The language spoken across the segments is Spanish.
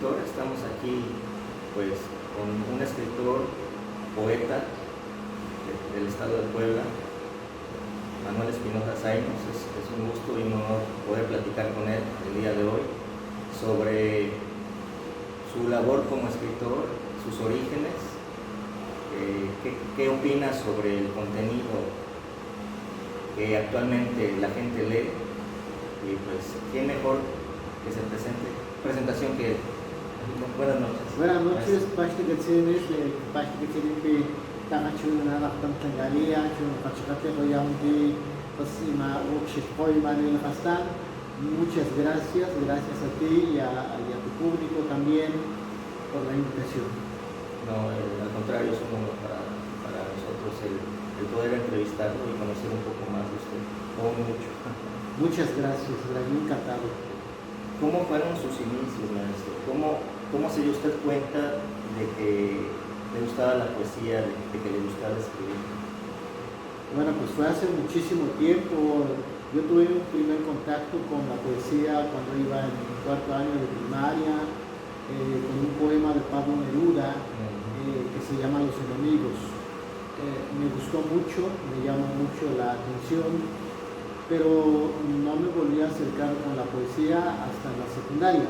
escritor. Estamos aquí pues con un escritor, poeta del estado de Puebla, Manuel Espinosa Zainos. Es un gusto y un honor poder platicar con él el día de hoy sobre su labor como escritor, sus orígenes, qué opina sobre el contenido que actualmente la gente lee, y pues quién mejor que se presentación que él. Buenas noches. Buenas noches, Pashti Gatsenes, Pashti Gatsenes, Tamachuna, Tangalia, Pachacate, Royaume, Pasima, Oxispoy, Manuel Hassan. Muchas gracias a ti y a tu público también por la invitación. No, al contrario, es un honor para nosotros el poder entrevistarlo y conocer un poco más de usted, o mucho. Muchas gracias, me encantado. ¿Cómo fueron sus inicios, maestro? ¿Cómo se dio usted cuenta de que le gustaba la poesía, de que le gustaba escribir? Bueno, pues fue hace muchísimo tiempo. Yo tuve un primer contacto con la poesía cuando iba en mi cuarto año de primaria, con un poema de Pablo Neruda que se llama Los Enemigos. Me gustó mucho, me llamó mucho la atención, pero no me volví a acercar con la poesía hasta la secundaria,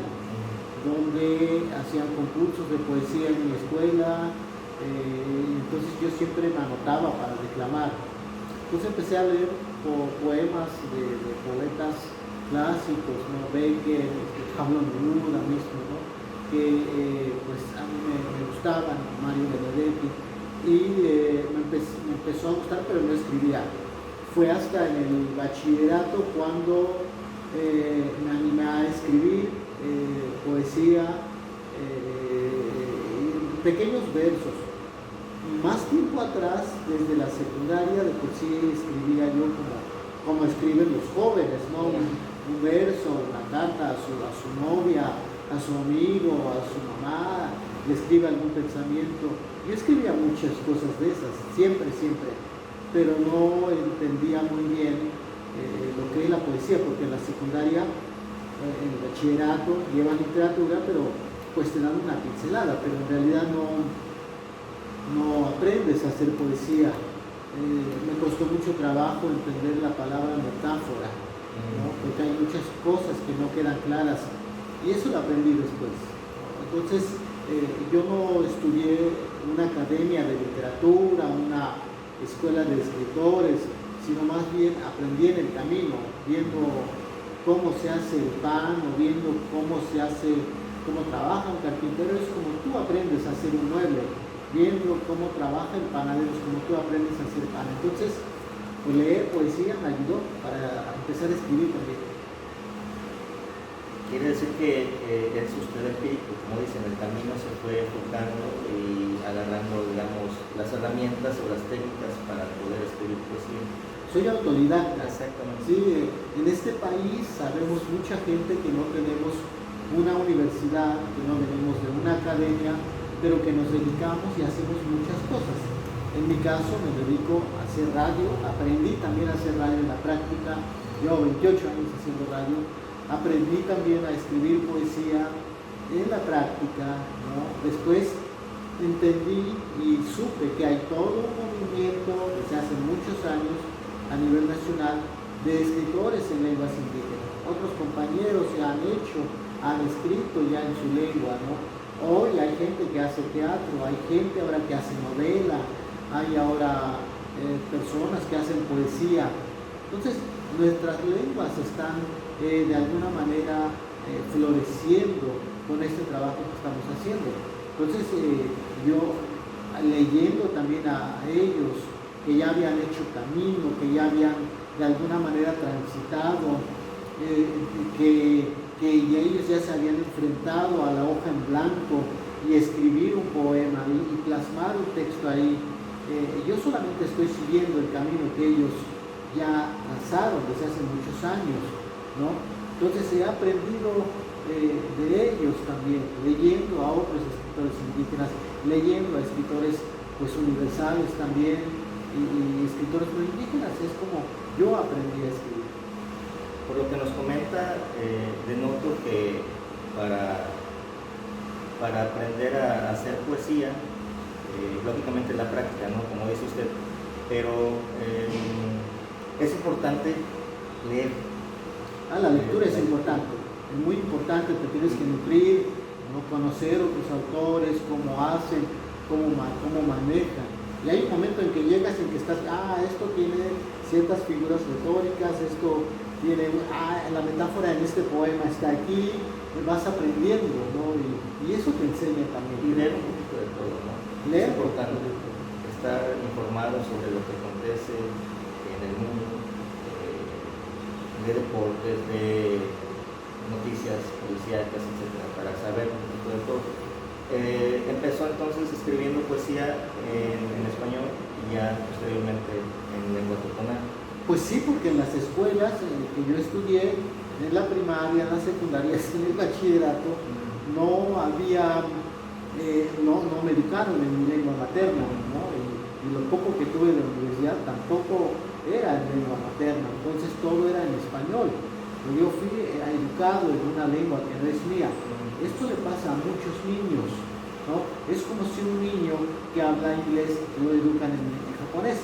donde hacían concursos de poesía en mi escuela, entonces yo siempre me anotaba para declamar. Entonces empecé a leer poemas de poetas clásicos, ¿no? Becker, Pablo Neruda mismo, ¿no? Que pues a mí me gustaban, Mario Benedetti, y me empezó a gustar, pero no escribía. Fue hasta en el bachillerato cuando me animé a escribir poesía, pequeños versos. Más tiempo atrás, desde la secundaria, de por sí escribía yo como escriben los jóvenes, ¿no? Un verso, una carta a su novia, a su amigo, a su mamá, le escribe algún pensamiento. Yo escribía muchas cosas de esas, siempre, pero no entendía muy bien lo que es la poesía, porque en la secundaria, en el bachillerato, llevan literatura, pero pues te dan una pincelada, pero en realidad no aprendes a hacer poesía. Me costó mucho trabajo entender la palabra metáfora, ¿no? Porque hay muchas cosas que no quedan claras, y eso lo aprendí después. Entonces, yo no estudié una academia de literatura, una escuela de escritores, sino más bien aprendí en el camino, viendo cómo se hace el pan, o viendo cómo trabaja un carpintero. Es como tú aprendes a hacer un mueble, viendo cómo trabaja el panadero, es como tú aprendes a hacer pan. Entonces, pues leer poesía me ayudó para empezar a escribir también. Quiere decir que es usted empírico, como dicen, el camino se fue enfocando y agarrando, digamos, las herramientas o las técnicas para poder escribir poesía. Soy autodidacta. Exactamente. Sí, en este país sabemos mucha gente que no tenemos una universidad, que no venimos de una academia, pero que nos dedicamos y hacemos muchas cosas. En mi caso me dedico a hacer radio, aprendí también a hacer radio en la práctica, llevo 28 años haciendo radio. Aprendí también a escribir poesía en la práctica, ¿no? Después entendí y supe que hay todo un movimiento desde hace muchos años a nivel nacional de escritores en lenguas indígenas. Otros compañeros ya han escrito ya en su lengua, ¿no? Hoy hay gente que hace teatro, hay gente ahora que hace novela, hay ahora personas que hacen poesía. Entonces, nuestras lenguas están de alguna manera floreciendo con este trabajo que estamos haciendo. Entonces, yo leyendo también a ellos que ya habían hecho camino, que ya habían de alguna manera transitado, que ellos ya se habían enfrentado a la hoja en blanco y escribir un poema y plasmar un texto ahí. Yo solamente estoy siguiendo el camino que ellos ya trazaron desde hace muchos años, ¿no? Entonces he aprendido de ellos también, leyendo a otros escritores indígenas, leyendo a escritores pues universales también y escritores no indígenas. Es como yo aprendí a escribir. Por lo que nos comenta, denoto que para para aprender a hacer poesía, lógicamente la práctica, ¿no? Como dice usted, pero es importante leer. La lectura es importante, es muy importante, te tienes que nutrir, ¿no? Conocer otros autores, cómo hacen, cómo manejan. Y hay un momento en que llegas en que estás, esto tiene ciertas figuras retóricas, esto tiene, la metáfora en este poema está aquí, vas aprendiendo, ¿no? Y eso te enseña también. Y leer un poquito de todo, ¿no? Leer. Es importante estar informado sobre lo que acontece en el mundo, de deportes, de noticias policíacas, etcétera, para saber un poquito de todo. Empezó entonces escribiendo poesía en español y ya posteriormente en lengua totonaca. Pues sí, porque en las escuelas que yo estudié, en la primaria, en la secundaria, en el bachillerato, no había, no me educaron en mi lengua materna, ¿no? Y lo poco que tuve de la universidad tampoco era en lengua materna, entonces todo era en español. Pero yo fui educado en una lengua que no es mía. Esto le pasa a muchos niños, ¿no? Es como si un niño que habla inglés lo educan en japonés,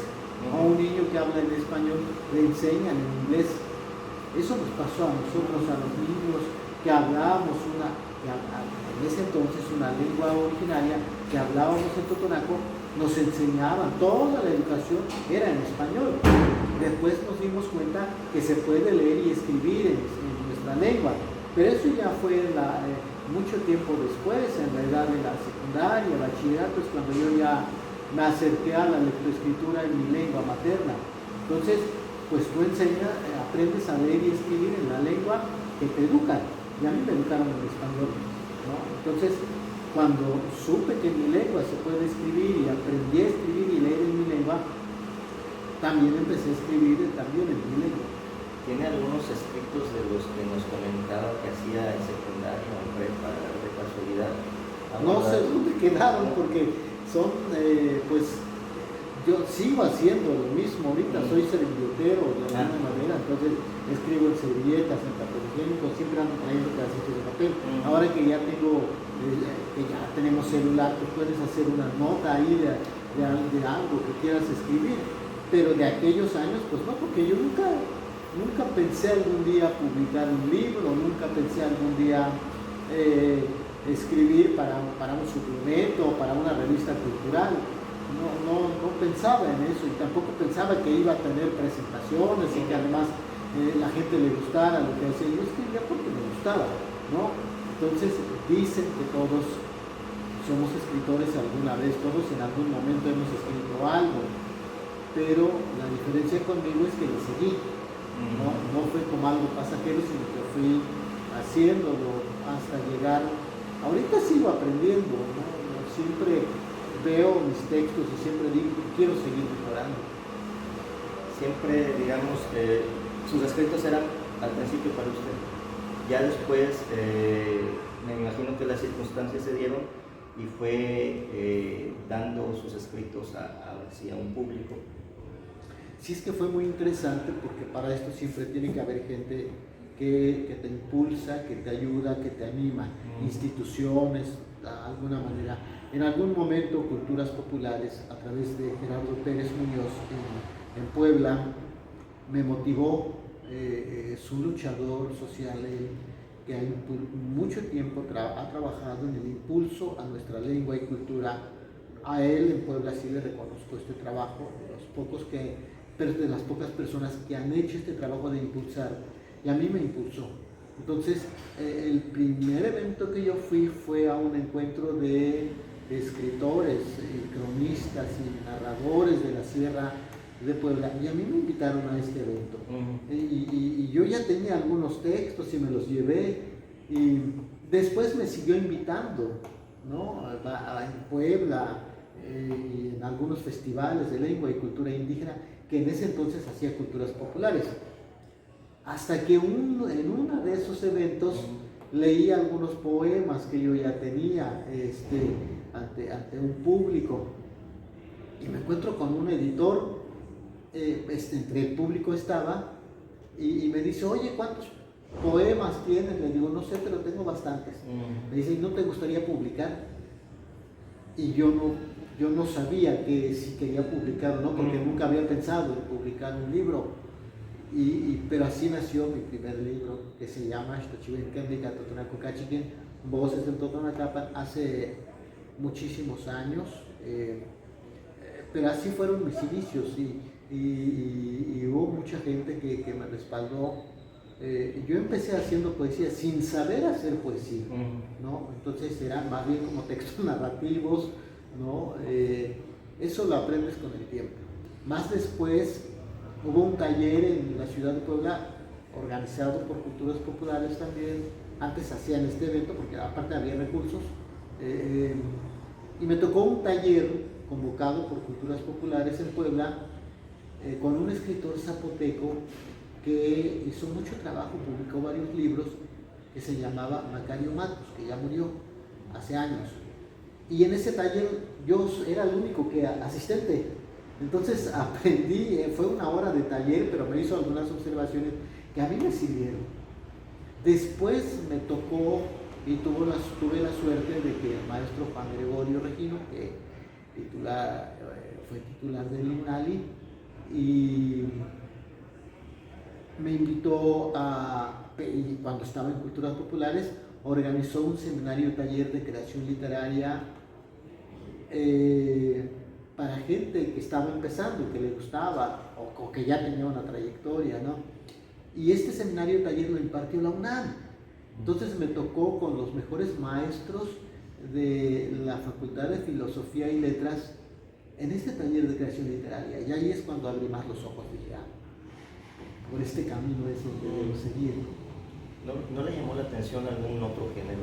o un niño que habla en español le enseñan en inglés. Eso nos pasó a nosotros, a los niños que hablábamos en ese entonces una lengua originaria, que hablábamos en totonaco, nos enseñaban, toda la educación era en español. Después nos dimos cuenta que se puede leer y escribir en nuestra lengua, pero eso ya fue mucho tiempo después, en la edad de la secundaria, bachillerato, es cuando yo ya me acerqué a la lectoescritura en mi lengua materna. Entonces, pues tú aprendes a leer y escribir en la lengua que te educan, y a mí me educaron en español, ¿no? Entonces, cuando supe que en mi lengua se puede escribir y aprendí a escribir y leer en mi lengua, también empecé a escribir también en mi lengua. ¿Tiene algunos escritos de los que nos comentaba que hacía en secundaria o en prepa de casualidad? No sé dónde quedaron, porque son, pues, yo sigo haciendo lo mismo ahorita, soy servilletero de alguna manera, entonces escribo en servilletas, en papel higiénico, siempre ando trayendo pedacitos de papel. Ahora que ya tenemos celular, pues puedes hacer una nota ahí de algo que quieras escribir, pero de aquellos años, pues no, porque yo nunca pensé algún día publicar un libro, nunca pensé algún día escribir para un suplemento, para una revista cultural. No pensaba en eso, y tampoco pensaba que iba a tener presentaciones y que además la gente le gustara lo que hacía. Yo escribía porque me gustaba, ¿no? Entonces dicen que todos somos escritores alguna vez, todos en algún momento hemos escrito algo, pero la diferencia conmigo es que le seguí. No fue como algo pasajero, sino que fui haciéndolo hasta llegar. Ahorita sigo aprendiendo, ¿no? Siempre veo mis textos y siempre digo que quiero seguir mejorando. Siempre, digamos, sus escritos eran al principio para usted. Ya después, me imagino que las circunstancias se dieron y fue dando sus escritos a un público. Sí, es que fue muy interesante, porque para esto siempre tiene que haber gente que te impulsa, que te ayuda, que te anima, instituciones, de alguna manera. En algún momento, Culturas Populares, a través de Gerardo Pérez Muñoz en Puebla, me motivó. Es un luchador social, que hay mucho tiempo ha trabajado en el impulso a nuestra lengua y cultura. A él en Puebla sí le reconozco este trabajo, de las pocas personas que han hecho este trabajo de impulsar, y a mí me impulsó. Entonces, el primer evento que yo fui fue a un encuentro de escritores, cronistas y narradores de la Sierra de Puebla, y a mí me invitaron a este evento. Y yo ya tenía algunos textos y me los llevé, y después me siguió invitando, ¿no? En Puebla, y en algunos festivales de lengua y cultura indígena, que en ese entonces hacía Culturas Populares. Hasta que en uno de esos eventos leí algunos poemas que yo ya tenía ante un público, y me encuentro con un editor, entre el público estaba, y me dice: oye, poemas tienes? Le digo, no sé, pero tengo bastantes. Me dice, ¿y no te gustaría publicar? Y yo no sabía que si quería publicar o no, porque nunca había pensado en publicar un libro. Pero así nació mi primer libro, que se llama Voces del Totonacapan, hace muchísimos años. Pero así fueron mis inicios y hubo mucha gente que me respaldó. Yo empecé haciendo poesía sin saber hacer poesía, ¿no? Entonces eran más bien como textos narrativos, ¿no? Eso lo aprendes con el tiempo. Más después hubo un taller en la ciudad de Puebla organizado por Culturas Populares también. Antes hacían este evento porque aparte había recursos, y me tocó un taller convocado por Culturas Populares en Puebla con un escritor zapoteco que hizo mucho trabajo, publicó varios libros, que se llamaba Macario Matos, que ya murió hace años. Y en ese taller yo era el único asistente. Entonces aprendí, fue una hora de taller, pero me hizo algunas observaciones que a mí me sirvieron. Después me tocó y tuve la suerte de que el maestro Juan Gregorio Regino, que fue titular del INALI, y me invitó cuando estaba en Culturas Populares, organizó un seminario taller de creación literaria para gente que estaba empezando, que le gustaba o que ya tenía una trayectoria, ¿no? Y este seminario taller lo impartió la UNAM. Entonces me tocó con los mejores maestros de la Facultad de Filosofía y Letras en este taller de creación literaria. Y ahí es cuando abrí más los ojos, dije, por este camino es donde debo seguir. ¿No le llamó la atención algún otro género?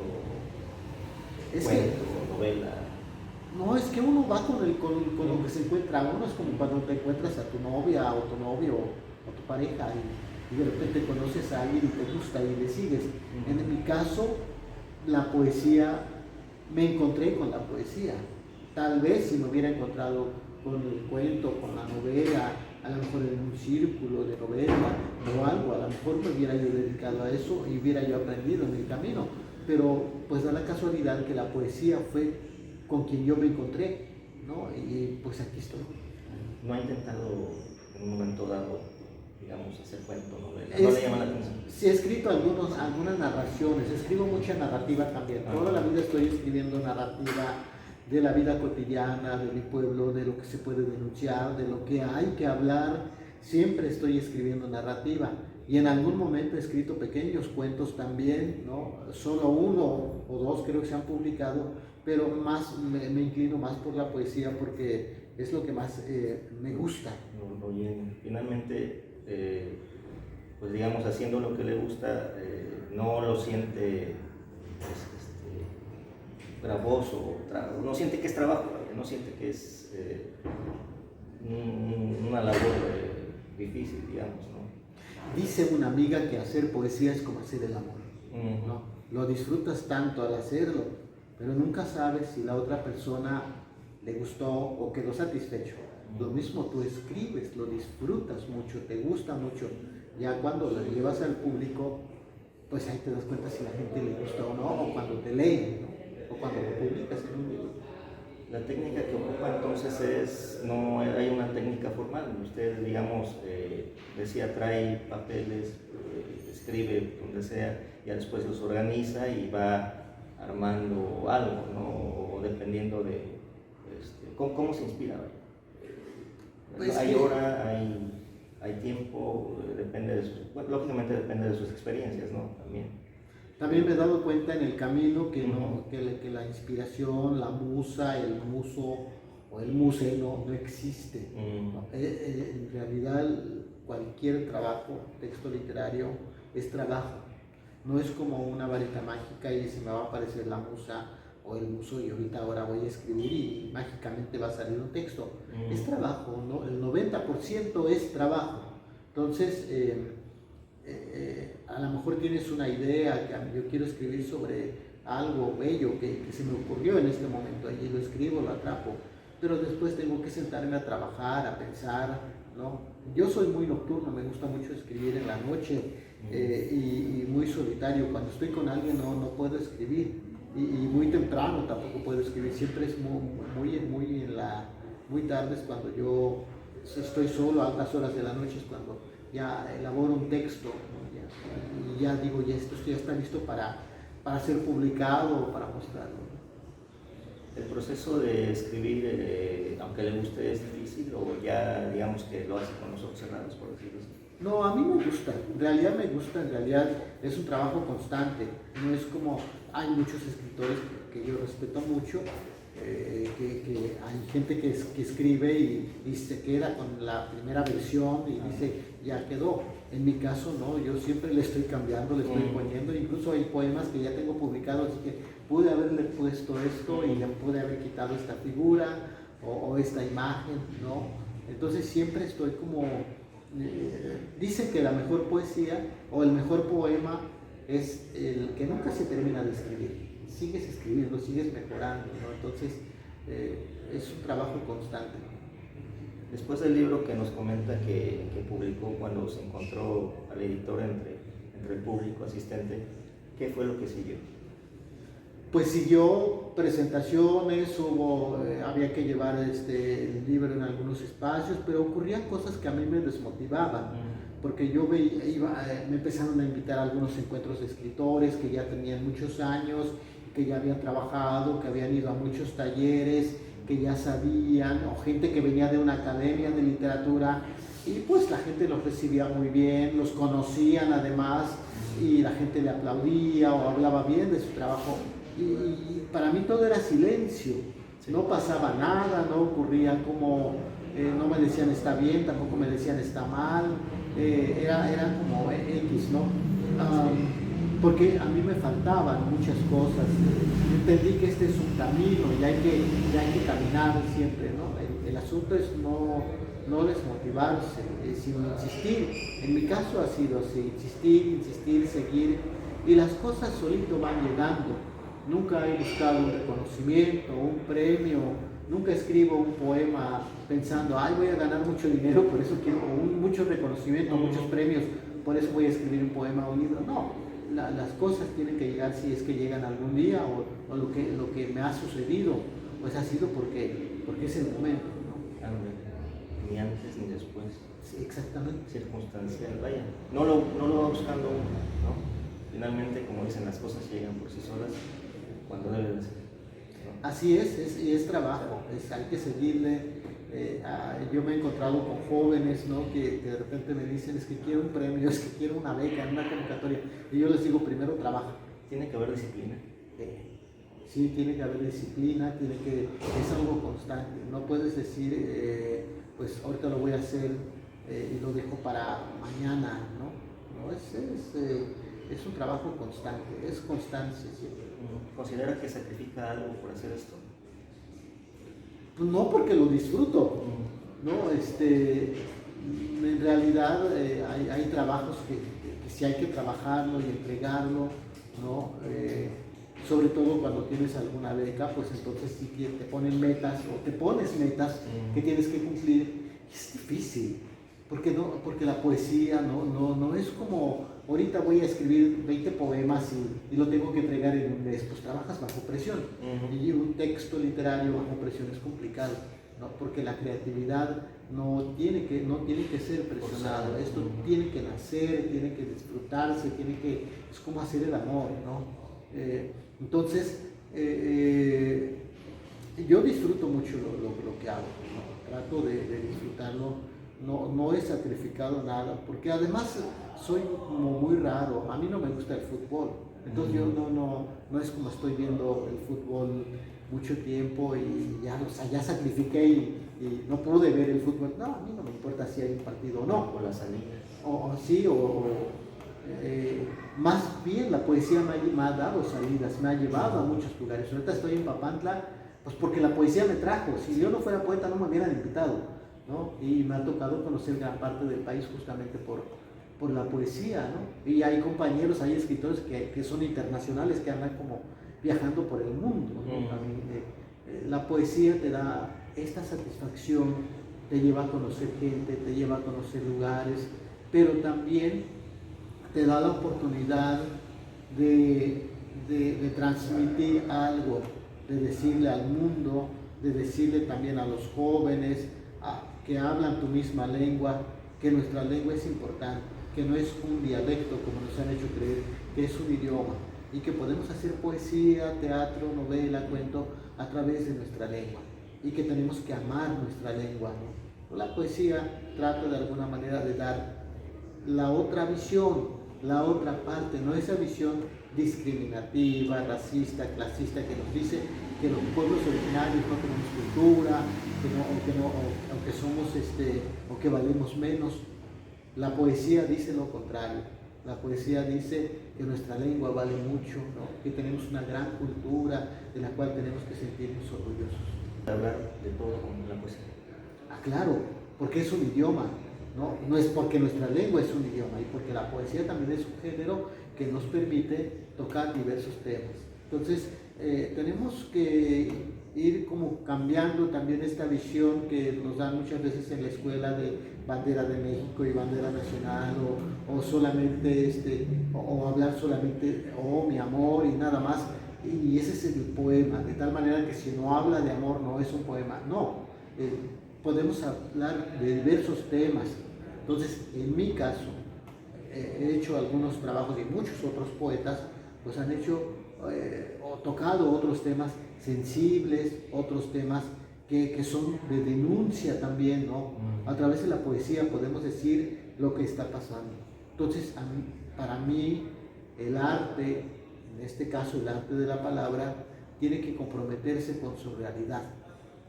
Cuento, novela. No, es que uno va con lo que se encuentra. Uno es como cuando te encuentras a tu novia o tu novio o tu pareja y de repente conoces a alguien y te gusta y le sigues. En mi caso, la poesía, me encontré con la poesía. Tal vez si me hubiera encontrado con el cuento, con la novela, a lo mejor en un círculo de novela o algo, a lo mejor me hubiera yo dedicado a eso y hubiera yo aprendido en el camino. Pero pues da la casualidad que la poesía fue con quien yo me encontré, ¿no? Y pues aquí estoy. ¿No ha intentado en un momento dado, digamos, hacer cuento, novela? ¿No le llama la atención? Sí, he escrito algunas narraciones, escribo mucha narrativa también. Toda la vida estoy escribiendo narrativa de la vida cotidiana, de mi pueblo, de lo que se puede denunciar, de lo que hay que hablar. Siempre estoy escribiendo narrativa. Y en algún momento he escrito pequeños cuentos también, ¿no? Solo uno o dos creo que se han publicado, pero más me inclino más por la poesía porque es lo que más me gusta. Oye, finalmente, pues digamos, haciendo lo que le gusta, no lo siente gravoso, no siente que es trabajo, no siente que es una labor difícil, digamos, ¿no? Dice una amiga que hacer poesía es como hacer el amor, ¿no? Lo disfrutas tanto al hacerlo, pero nunca sabes si la otra persona le gustó o quedó satisfecho. Lo mismo tú escribes, lo disfrutas mucho, te gusta mucho. Ya cuando lo llevas al público, pues ahí te das cuenta si la gente le gusta o no, o cuando te leen, ¿no? O cuando lo publicas en un libro. La técnica que ocupa entonces no hay una técnica formal. Usted, digamos, decía, trae papeles, escribe donde sea, ya después los organiza y va armando algo, ¿no? O dependiendo de ¿cómo se inspira? Pues hay hora, hay tiempo, depende de lógicamente depende de sus experiencias, ¿no? También me he dado cuenta en el camino que la inspiración, la musa, el muso o el muse no existe. En realidad cualquier trabajo, texto literario, es trabajo. No es como una varita mágica y se me va a aparecer la musa o el muso y ahora voy a escribir y mágicamente va a salir un texto. Es trabajo, ¿no? El 90% es trabajo. Entonces, a lo mejor tienes una idea, que yo quiero escribir sobre algo bello que se me ocurrió en este momento, allí lo escribo, lo atrapo, pero después tengo que sentarme a trabajar, a pensar, ¿no? Yo soy muy nocturno, me gusta mucho escribir en la noche y muy solitario. Cuando estoy con alguien no puedo escribir y muy temprano tampoco puedo escribir. Siempre es muy tarde es cuando yo estoy solo, a altas horas de la noche es cuando ya elaboro un texto, ¿no? Y ya digo, ya esto ya está listo para ser publicado o para mostrarlo. El proceso de escribir, aunque le guste, es difícil, o ya digamos que lo hace con los ojos cerrados, por decirlo así. No, a mí me gusta, en realidad me gusta, en realidad es un trabajo constante, no es como, hay muchos escritores que yo respeto mucho, que hay gente que escribe y se queda con la primera versión y dice, ya quedó. En mi caso no, yo siempre le estoy cambiando, le estoy poniendo, incluso hay poemas que ya tengo publicados, así que pude haberle puesto esto y le pude haber quitado esta figura o esta imagen, ¿no? Entonces siempre estoy como, dicen que la mejor poesía o el mejor poema es el que nunca se termina de escribir. Sigues escribiendo, sigues mejorando, ¿no? Entonces es un trabajo constante. Después del libro que nos comenta que publicó cuando se encontró al editor entre el público asistente, ¿qué fue lo que siguió? Pues siguió presentaciones, había que llevar el libro en algunos espacios, pero ocurrían cosas que a mí me desmotivaban, porque yo me empezaron a invitar a algunos encuentros de escritores que ya tenían muchos años, que ya habían trabajado, que habían ido a muchos talleres, que ya sabían, o gente que venía de una academia de literatura, y pues la gente los recibía muy bien, los conocían además, y la gente le aplaudía o hablaba bien de su trabajo. Y para mí todo era silencio, no pasaba nada, no ocurría como, no me decían está bien, tampoco me decían está mal, era como X, ¿no? Porque a mí me faltaban muchas cosas, entendí que este es un camino y hay que caminar siempre, ¿no? El asunto es no desmotivarse, sino insistir. En mi caso ha sido así, insistir, seguir, y las cosas solito van llegando. Nunca he buscado un reconocimiento, un premio, nunca escribo un poema pensando, ay, voy a ganar mucho dinero, por eso quiero mucho reconocimiento, muchos premios, por eso voy a escribir un poema o un libro. No, las cosas tienen que llegar si es que llegan algún día, o lo que me ha sucedido, pues ha sido porque es el momento, ¿no? Ni antes ni después. Sí, exactamente. Circunstancial, vaya. No lo va buscando uno, ¿no? Finalmente, como dicen, las cosas llegan por sí solas cuando deben ser, ¿no? Así es trabajo, hay que seguirle. Yo me he encontrado con jóvenes, ¿no? que de repente me dicen, es que quiero un premio, es que quiero una beca, una convocatoria, y yo les digo, primero trabaja. Tiene que haber disciplina. Sí, tiene que haber disciplina, es algo constante. No puedes decir, pues ahorita lo voy a hacer y lo dejo para mañana, ¿no? No, es un trabajo constante, es constancia siempre. ¿Considera que sacrifica algo por hacer esto? Pues no, porque lo disfruto, ¿no? En realidad hay trabajos que sí hay que trabajarlo y entregarlo, ¿no? Sobre todo cuando tienes alguna beca, pues entonces sí te ponen metas o te pones metas que tienes que cumplir. Es difícil, porque la poesía no es como, ahorita voy a escribir 20 poemas y lo tengo que entregar en un mes, pues trabajas bajo presión. Y un texto literario bajo presión es complicado, ¿no? Porque la creatividad no tiene que ser presionado, esto tiene que nacer, tiene que disfrutarse, es como hacer el amor, ¿no? Entonces, yo disfruto mucho lo que hago, ¿no? Trato de disfrutarlo, no he sacrificado nada, porque además soy como muy raro, a mí no me gusta el fútbol, entonces yo no es como estoy viendo el fútbol mucho tiempo y ya sacrifiqué y no pude ver el fútbol. No, a mí no me importa si hay un partido o no. O las salidas. Más bien la poesía me ha dado salidas, me ha llevado a muchos lugares. Ahorita estoy en Papantla, pues porque la poesía me trajo. Si yo no fuera poeta no me hubieran invitado, ¿no? Y me ha tocado conocer gran parte del país justamente por la poesía, ¿no? Y hay compañeros, hay escritores que son internacionales, que andan como viajando por el mundo, ¿no? La poesía te da esta satisfacción te lleva a conocer gente, te lleva a conocer lugares, pero también te da la oportunidad de transmitir algo, de decirle al mundo, de decirle también a los jóvenes que hablan tu misma lengua, que nuestra lengua es importante, que no es un dialecto como nos han hecho creer, que es un idioma y que podemos hacer poesía, teatro, novela, cuento a través de nuestra lengua y que tenemos que amar nuestra lengua, ¿no? La poesía trata de alguna manera de dar la otra visión, la otra parte, no esa visión discriminativa, racista, clasista que nos dice que los pueblos originarios no tenemos cultura, o que somos o que valemos menos. La poesía dice lo contrario. La poesía dice que nuestra lengua vale mucho, ¿no? Que tenemos una gran cultura de la cual tenemos que sentirnos orgullosos. Hablar de todo con la poesía. Claro, porque es un idioma, ¿no? No es porque nuestra lengua es un idioma y porque la poesía también es un género que nos permite tocar diversos temas. Entonces, tenemos que ir como cambiando también esta visión que nos dan muchas veces en la escuela de bandera de México y bandera nacional o solamente o hablar solamente mi amor y nada más, y ese es el poema, de tal manera que si no habla de amor no es un poema, no, podemos hablar de diversos temas. Entonces, en mi caso, he hecho algunos trabajos y muchos otros poetas pues han hecho o tocado otros temas sensibles, otros temas que son de denuncia también, ¿no? A través de la poesía podemos decir lo que está pasando. Entonces, para mí, el arte, en este caso el arte de la palabra, tiene que comprometerse con su realidad.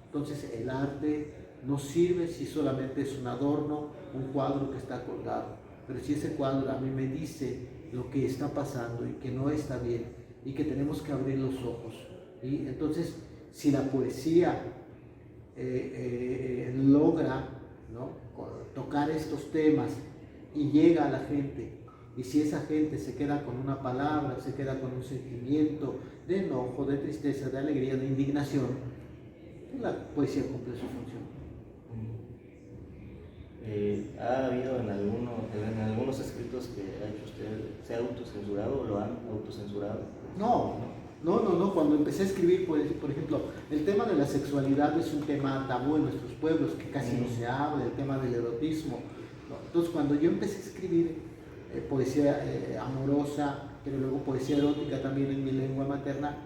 Entonces, el arte no sirve si solamente es un adorno, un cuadro que está colgado. Pero si ese cuadro a mí me dice lo que está pasando y que no está bien y que tenemos que abrir los ojos. ¿Sí? Entonces, si la poesía logra, ¿no?, tocar estos temas y llega a la gente, y si esa gente se queda con una palabra, se queda con un sentimiento de enojo, de tristeza, de alegría, de indignación, pues la poesía cumple su función. ¿Ha habido en algunos escritos que ha hecho usted, se ha autocensurado o lo han autocensurado? No. Cuando empecé a escribir, por ejemplo, el tema de la sexualidad es un tema tabú en nuestros pueblos, que casi no se habla, el tema del erotismo, ¿no? Entonces, cuando yo empecé a escribir poesía amorosa, pero luego poesía erótica también en mi lengua materna,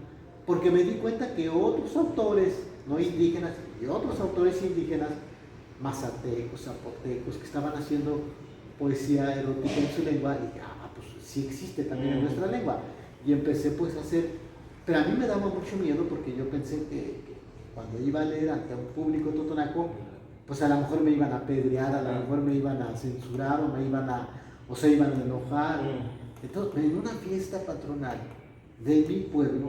porque me di cuenta que otros autores no indígenas y otros autores indígenas, mazatecos, zapotecos, que estaban haciendo poesía erótica en su lengua, y dije, pues sí existe también en nuestra lengua. Y empecé pues a hacer, pero a mí me daba mucho miedo porque yo pensé que cuando iba a leer ante un público totonaco, pues a lo mejor me iban a apedrear, a lo mejor me iban a censurar o se iban a enojar. Entonces, en una fiesta patronal de mi pueblo,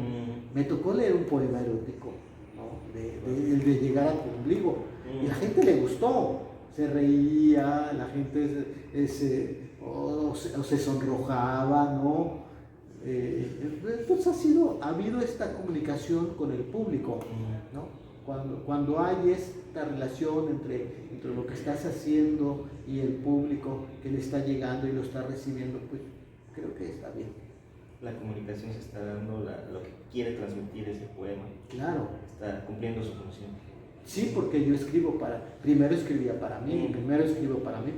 me tocó leer un poema erótico, ¿no?, de llegar al ombligo. Y la gente le gustó, se reía, la gente se sonrojaba, ¿no? Entonces ha habido esta comunicación con el público, ¿no? Cuando hay esta relación entre lo que estás haciendo y el público que le está llegando y lo está recibiendo, pues creo que está bien. La comunicación se está dando lo que quiere transmitir ese poema. Claro. Está cumpliendo su función. Sí, porque yo primero escribía para mí,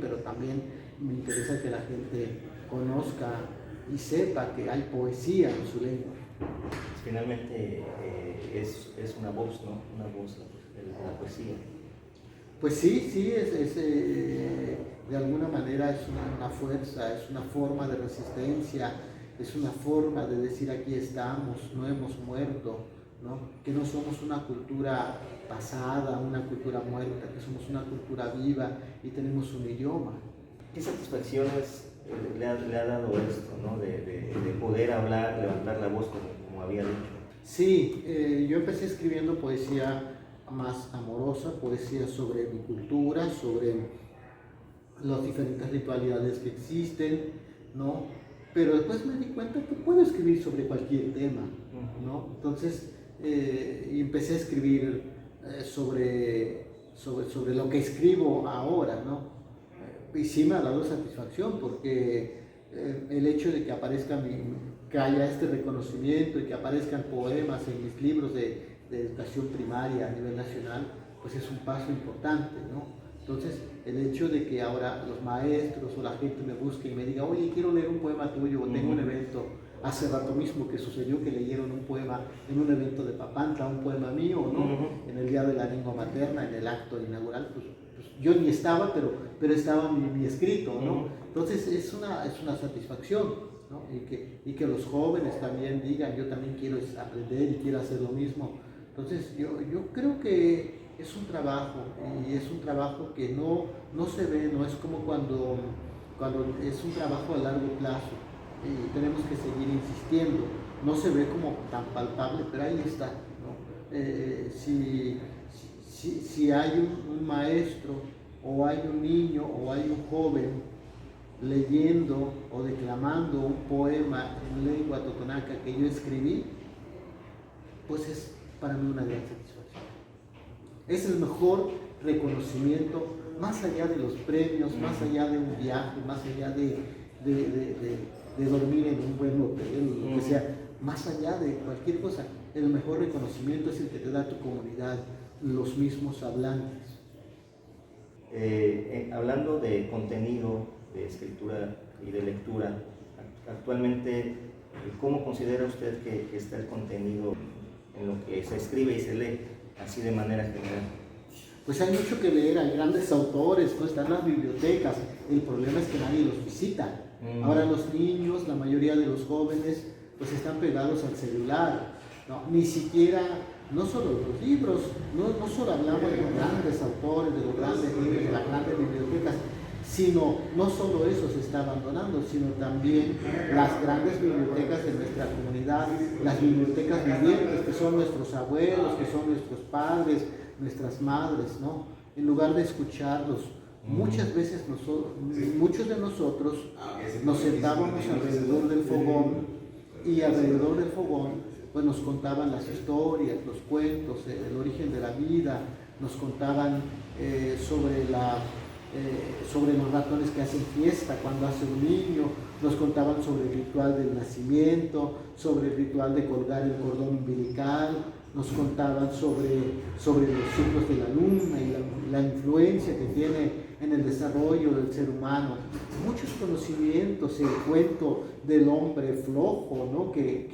pero también me interesa que la gente conozca y sepa que hay poesía en su lengua. Finalmente es una voz, ¿no? Una voz, la poesía. Pues sí, de alguna manera es una fuerza, es una forma de resistencia, es una forma de decir aquí estamos, no hemos muerto, ¿no? Que no somos una cultura pasada, una cultura muerta, que somos una cultura viva y tenemos un idioma. ¿Qué satisfacciones le ha dado esto, ¿no? de poder hablar, levantar la voz como había dicho? Sí, yo empecé escribiendo poesía más amorosa, poesía sobre mi cultura, sobre las diferentes ritualidades que existen, ¿no? Pero después me di cuenta que puedo escribir sobre cualquier tema, ¿no? Entonces, empecé a escribir sobre sobre lo que escribo ahora, ¿no? Y sí me ha dado satisfacción porque el hecho de que que haya este reconocimiento y que aparezcan poemas en mis libros de educación primaria a nivel nacional, pues es un paso importante, ¿no? Entonces, el hecho de que ahora los maestros o la gente me busque y me diga, oye, quiero leer un poema tuyo, o tengo un evento, hace rato mismo que sucedió que leyeron un poema en un evento de Papantla, un poema mío, ¿no? En el Día de la Lengua Materna, en el acto inaugural, pues yo ni estaba, pero estaba mi escrito, ¿no? Entonces, es una satisfacción, ¿no? Y que los jóvenes también digan, yo también quiero aprender y quiero hacer lo mismo. Entonces, yo creo que es un trabajo, y es un trabajo que no se ve, no es como cuando es un trabajo a largo plazo y tenemos que seguir insistiendo, no se ve como tan palpable, pero ahí está, ¿no? Si hay un maestro o hay un niño o hay un joven leyendo o declamando un poema en lengua totonaca que yo escribí, pues es para mí una gran satisfacción. Es el mejor reconocimiento, más allá de los premios, más allá de un viaje, más allá de dormir en un buen hotel, lo que sea, más allá de cualquier cosa. El mejor reconocimiento es el que te da tu comunidad, los mismos hablantes. Hablando de contenido, de escritura y de lectura, actualmente, ¿cómo considera usted que está el contenido en lo que se escribe y se lee, así de manera general? Pues hay mucho que leer, hay grandes autores, ¿no? Están las bibliotecas, el problema es que nadie los visita. Ahora los niños, la mayoría de los jóvenes, pues están pegados al celular, ¿no? Ni siquiera, no solo los libros, no solo hablamos de los grandes autores, de los grandes libros, de las grandes bibliotecas, sino no solo eso se está abandonando, sino también las grandes bibliotecas de nuestra comunidad, las bibliotecas vivientes, que son nuestros abuelos, que son nuestros padres, nuestras madres, ¿no? En lugar de escucharlos, muchas veces muchos de nosotros nos sentábamos alrededor del fogón y alrededor del fogón pues nos contaban las historias, los cuentos, el origen de la vida, nos contaban sobre los ratones que hacen fiesta cuando hace un niño, nos contaban sobre el ritual del nacimiento, sobre el ritual de colgar el cordón umbilical, nos contaban sobre los ciclos de la luna y la influencia que tiene en el desarrollo del ser humano. Muchos conocimientos, el cuento del hombre flojo, ¿no? que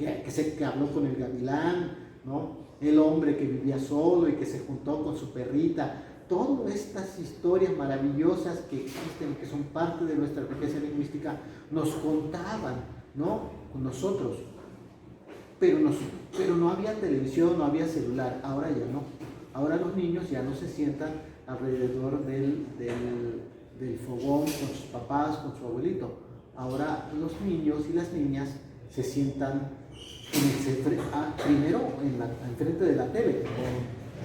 habló con el gavilán, ¿no? El hombre que vivía solo y que se juntó con su perrita. Todas estas historias maravillosas que existen, que son parte de nuestra riqueza lingüística, nos contaban, ¿no? Con nosotros. Pero no había televisión, no había celular, ahora ya no. Ahora los niños ya no se sientan alrededor del fogón con sus papás, con su abuelito. Ahora los niños y las niñas se sientan primero enfrente de la tele.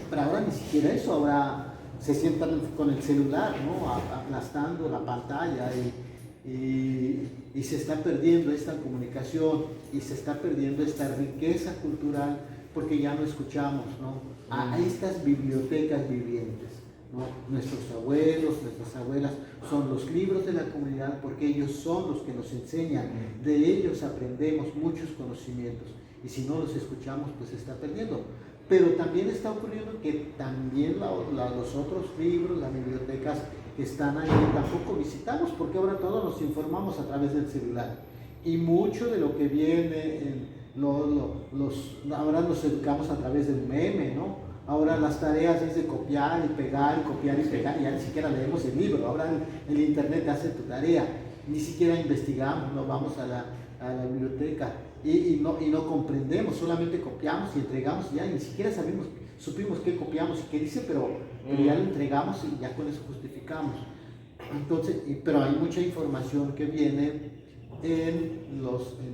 Pero ahora ni siquiera eso, ahora se sientan con el celular, ¿no? Aplastando la pantalla y se está perdiendo esta comunicación y se está perdiendo esta riqueza cultural porque ya no escuchamos, ¿no? Hay estas bibliotecas vivientes, ¿no? Nuestros abuelos, nuestras abuelas son los libros de la comunidad porque ellos son los que nos enseñan, de ellos aprendemos muchos conocimientos y si no los escuchamos pues se está perdiendo. Pero también está ocurriendo que también los otros libros, las bibliotecas que están ahí tampoco visitamos porque ahora todos nos informamos a través del celular y mucho de lo que viene ahora nos educamos a través del meme, ¿no? Ahora las tareas es de copiar y pegar, ya ni siquiera leemos el libro, ahora el internet hace tu tarea, ni siquiera investigamos, no vamos a la biblioteca y no comprendemos, solamente copiamos y entregamos y ya ni siquiera supimos qué copiamos y qué dice, pero ya lo entregamos y ya con eso justificamos. Entonces, pero hay mucha información que viene en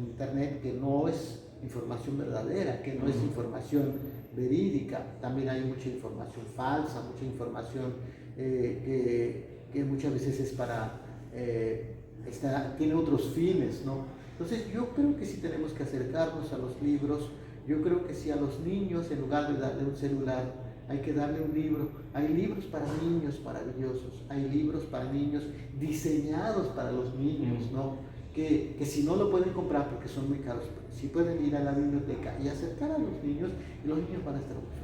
internet que no es información verdadera, que no es información verídica. También hay mucha información falsa, mucha información que muchas veces es tiene otros fines, ¿no? Entonces yo creo que sí tenemos que acercarnos a los libros, yo creo que sí a los niños, en lugar de darle un celular, hay que darle un libro. Hay libros para niños maravillosos, hay libros para niños diseñados para los niños, ¿no? Que si no lo pueden comprar porque son muy caros, si pueden ir a la biblioteca y acercar a los niños, y los niños van a estar muy felices.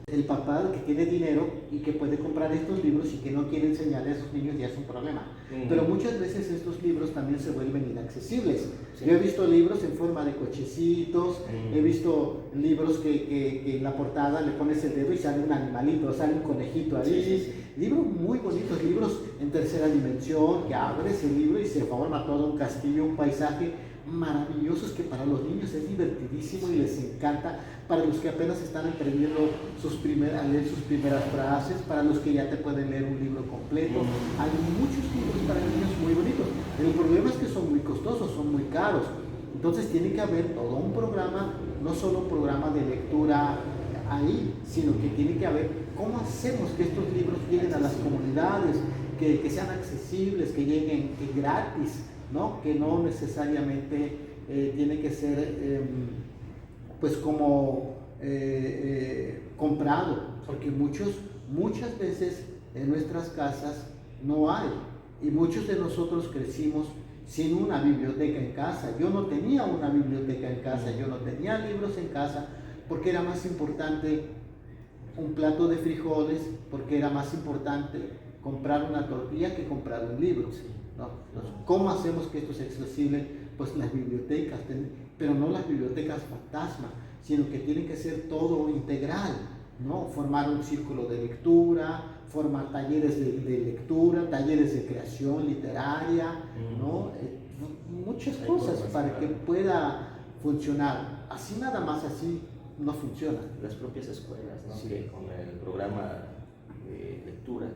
El papá que tiene dinero y que puede comprar estos libros y que no quiere enseñarle a esos niños ya es un problema. Pero muchas veces estos libros también se vuelven inaccesibles. Sí. Yo he visto libros en forma de cochecitos, he visto libros que en la portada le pones el dedo y sale un animalito, sale un conejito ahí. Libros muy bonitos, libros en tercera dimensión, que abres el libro y se forma todo un castillo, un paisaje maravillosos que para los niños es divertidísimo y les encanta, para los que apenas están aprendiendo a leer sus primeras frases, para los que ya te pueden leer un libro completo. Hay muchos libros para niños muy bonitos. El problema es que son muy costosos, son muy caros. Entonces tiene que haber todo un programa, no solo un programa de lectura ahí, sino que tiene que haber cómo hacemos que estos libros lleguen a las comunidades, que sean accesibles, que lleguen gratis, ¿no? Que no necesariamente tiene que ser pues como comprado, porque muchas veces en nuestras casas no hay, y muchos de nosotros crecimos sin una biblioteca en casa. Yo no tenía una biblioteca en casa, yo no tenía libros en casa, porque era más importante un plato de frijoles, porque era más importante comprar una tortilla que comprar un libro, ¿no? Entonces, ¿cómo hacemos que esto sea accesible? Pues las bibliotecas, pero no las bibliotecas fantasma, sino que tiene que ser todo integral, ¿no? Formar un círculo de lectura, formar talleres de lectura, talleres de creación literaria, ¿no? Muchas cosas para que pueda funcionar. Así nada más, así no funciona. Las propias escuelas, ¿no? Sí. Que con el programa de lectura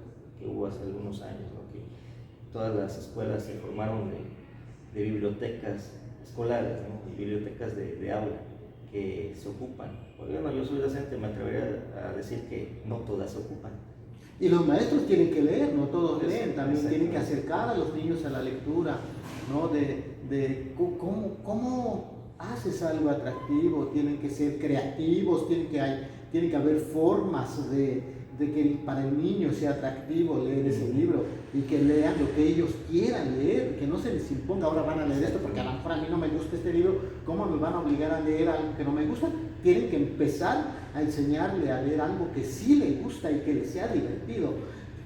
que hubo hace algunos años, ¿no? Que todas las escuelas se formaron de bibliotecas escolares, ¿no? Y bibliotecas de aula que se ocupan. Bueno, yo soy docente, me atrevería a decir que no todas se ocupan. Y los maestros tienen que leer, no todos leen, también tienen que acercar a los niños a la lectura, ¿no? De cómo haces algo atractivo, tienen que ser creativos, tiene que haber formas de que para el niño sea atractivo leer ese libro y que lean lo que ellos quieran leer, que no se les imponga, ahora van a leer esto porque a lo mejor a mí no me gusta este libro, ¿cómo me van a obligar a leer algo que no me gusta? Tienen que empezar a enseñarle a leer algo que sí le gusta y que le sea divertido.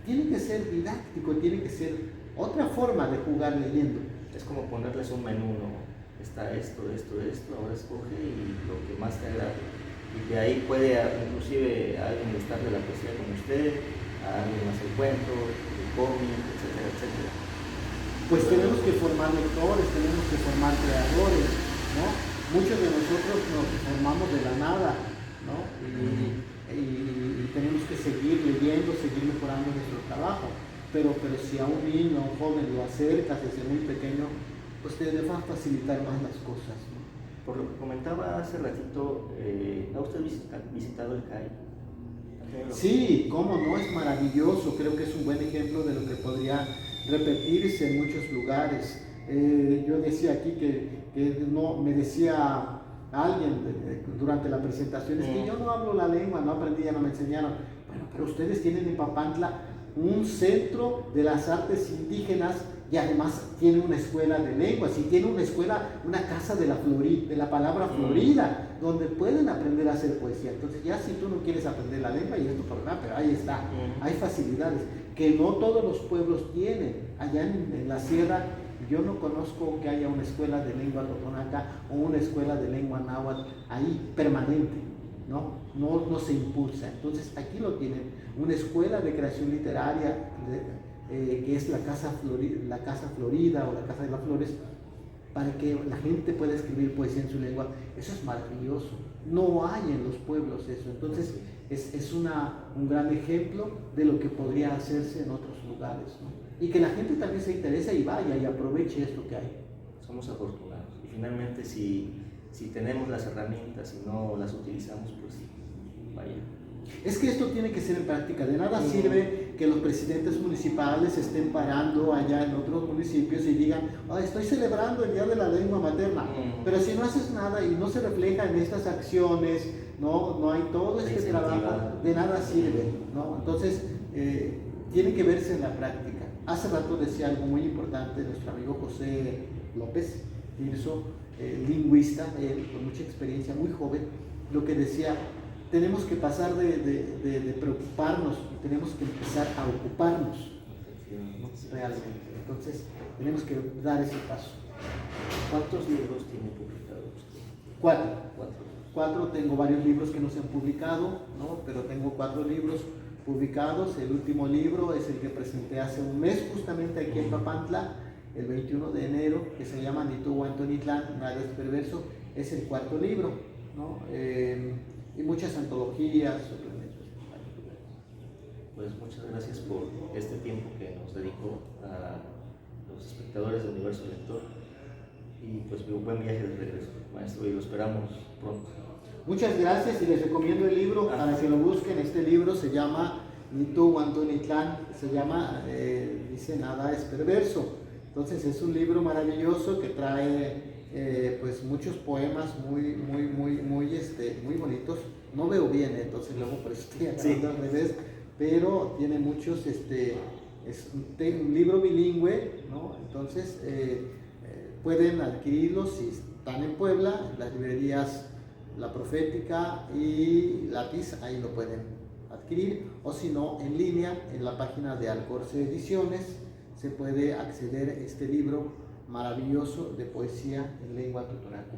Tiene que ser didáctico, tiene que ser otra forma de jugar leyendo. Es como ponerles un menú, ¿no? Está esto, ahora escoge y lo que más te agrade. Y de ahí puede inclusive a alguien gustarle la poesía como usted, a alguien más el cuento, el cómic, etcétera, etcétera. Pues tenemos que formar lectores, tenemos que formar creadores, ¿no? Muchos de nosotros nos formamos de la nada, ¿no? Y tenemos que seguir leyendo, seguir mejorando nuestro trabajo. Pero si a un niño, a un joven lo acercas desde muy pequeño, pues te va a facilitar más las cosas, ¿no? Por lo que comentaba hace ratito, ¿ha usted visitado el CAI? Sí, cómo no, es maravilloso. Creo que es un buen ejemplo de lo que podría repetirse en muchos lugares. Yo decía aquí que no, me decía alguien durante la presentación, es que yo no hablo la lengua, no aprendí, ya no me enseñaron. Bueno, pero ustedes tienen en Papantla un centro de las artes indígenas y además tiene una escuela de lenguas y tiene una escuela, una casa de la palabra Florida, donde pueden aprender a hacer poesía. Entonces ya si tú no quieres aprender la lengua y es tu problema, pero ahí está, hay facilidades que no todos los pueblos tienen. Allá en la sierra yo no conozco que haya una escuela de lengua totonaca o una escuela de lengua náhuatl ahí permanente, no se impulsa. Entonces aquí lo tienen, una escuela de creación literaria que es la Casa Florida o la Casa de las Flores, para que la gente pueda escribir poesía en su lengua. Eso es maravilloso, no hay en los pueblos eso. Entonces es un gran ejemplo de lo que podría hacerse en otros lugares, ¿no? Y que la gente también se interese y vaya y aproveche esto que hay. Somos afortunados y finalmente si tenemos las herramientas y no las utilizamos, pues vaya. Es que esto tiene que ser en práctica. De nada sirve que los presidentes municipales estén parando allá en otros municipios y digan, estoy celebrando el Día de la Lengua Materna, pero si no haces nada y no se refleja en estas acciones no hay todo este trabajo, de nada sirve, ¿no? Entonces, tiene que verse en la práctica. Hace rato decía algo muy importante nuestro amigo José López Tirso, lingüista, con mucha experiencia, muy joven, lo que decía: tenemos que pasar de preocuparnos, tenemos que empezar a ocuparnos, ¿no? Realmente. Entonces, tenemos que dar ese paso. ¿Cuántos libros tiene publicados usted? 4. Cuatro. 4, tengo varios libros que no se han publicado, ¿no? Pero tengo 4 libros publicados. El último libro es el que presenté hace un mes, justamente aquí en Papantla, el 21 de enero, que se llama Nituhuantonitlán, Nada es Perverso. Es el 4.º libro, ¿no? Y muchas antologías, suplementos. Pues muchas gracias por este tiempo que nos dedicó a los espectadores de Universo Lector, y pues buen viaje de regreso, maestro, y lo esperamos pronto. Muchas gracias, y les recomiendo el libro para que lo busquen. Este libro se llama Nituhuantonitlán, se llama, dice Nada es Perverso. Entonces es un libro maravilloso que trae pues muchos poemas muy bonitos. No veo bien, entonces luego por eso estoy acabando al revés, pero tiene muchos, es un libro bilingüe, ¿no? Entonces pueden adquirirlos si están en Puebla, en las librerías La Profética y Lápiz, ahí lo pueden adquirir, o si no, en línea, en la página de Alcorce Ediciones, se puede acceder a este libro maravilloso de poesía en lengua totonaco.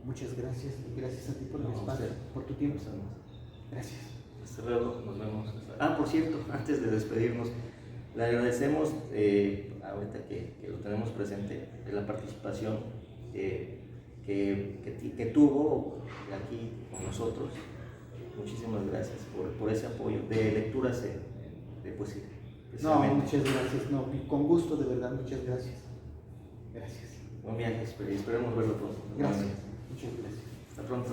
Muchas gracias, y gracias a ti por el espacio, por tu tiempo. Gracias. Hasta luego, nos vemos. Por cierto, antes de despedirnos, le agradecemos, ahorita que lo tenemos presente, la participación que tuvo aquí con nosotros. Muchísimas gracias por ese apoyo de lecturas de poesía. No, muchas gracias, no, con gusto, de verdad, muchas gracias. Gracias. Buen viaje, esperemos verlo pronto. Gracias, muchas gracias. Hasta pronto.